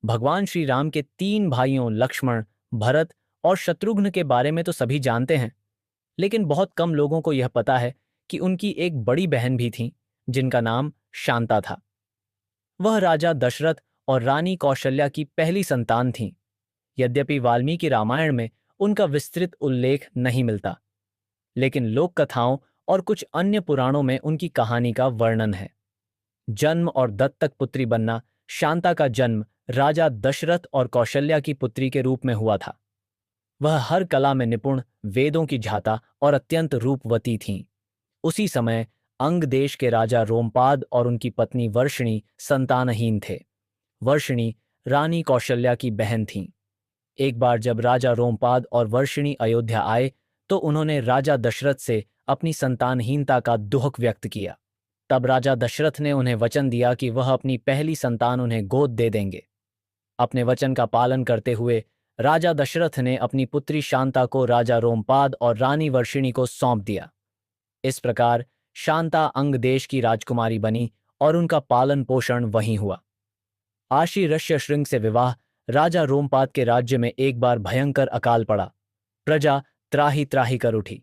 भगवान श्री राम के 3 भाइयों लक्ष्मण, भरत और शत्रुघ्न के बारे में तो सभी जानते हैं, लेकिन बहुत कम लोगों को यह पता है कि उनकी एक बड़ी बहन भी थी, जिनका नाम शांता था। वह राजा दशरथ और रानी कौशल्या की पहली संतान थीं। यद्यपि वाल्मीकि रामायण में उनका विस्तृत उल्लेख नहीं मिलता, लेकिन लोक कथाओं और कुछ अन्य पुराणों में उनकी कहानी का वर्णन है। जन्म और दत्तक पुत्री बनना। शांता का जन्म राजा दशरथ और कौशल्या की पुत्री के रूप में हुआ था। वह हर कला में निपुण, वेदों की झाता और अत्यंत रूपवती थीं। उसी समय अंग देश के राजा रोमपाद और उनकी पत्नी वर्षिणी संतानहीन थे। वर्षिणी रानी कौशल्या की बहन थीं। एक बार जब राजा रोमपाद और वर्षिणी अयोध्या आए, तो उन्होंने राजा दशरथ से अपनी संतानहीनता का दुख व्यक्त किया। तब राजा दशरथ ने उन्हें वचन दिया कि वह अपनी पहली संतान उन्हें गोद दे देंगे। अपने वचन का पालन करते हुए राजा दशरथ ने अपनी पुत्री शांता को राजा रोमपाद और रानी वर्षिणी को सौंप दिया। इस प्रकार शांता अंग देश की राजकुमारी बनी और उनका पालन पोषण वहीं हुआ। आशी ऋष्य श्रृंग से विवाह। राजा रोमपाद के राज्य में एक बार भयंकर अकाल पड़ा। प्रजा त्राही त्राही कर उठी।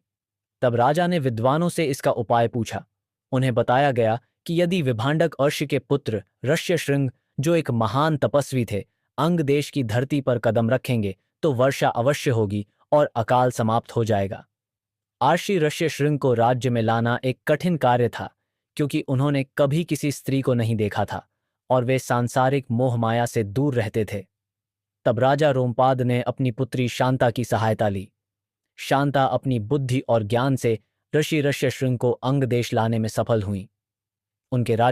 तब राजा ने विद्वानों से इसका उपाय पूछा। उन्हें बताया गया कि यदि विभांडक अर्ष के पुत्र ऋष्यशृंग, जो एक महान तपस्वी थे, अंग देश की धरती पर कदम रखेंगे तो वर्षा अवश्य होगी और अकाल समाप्त हो जाएगा। आशी ऋष्यशृंग को राज्य में लाना एक कठिन कार्य था, क्योंकि उन्होंने कभी किसी स्त्री को नहीं देखा था और वे सांसारिक मोह माया से दूर रहते थे। तब राजा रोमपाद ने अपनी पुत्री शांता की सहायता ली। शांता अपनी बुद्धि और ज्ञान से ऋषि ऋष्यशृंग को अंग देश लाने में सफल हुई। उनके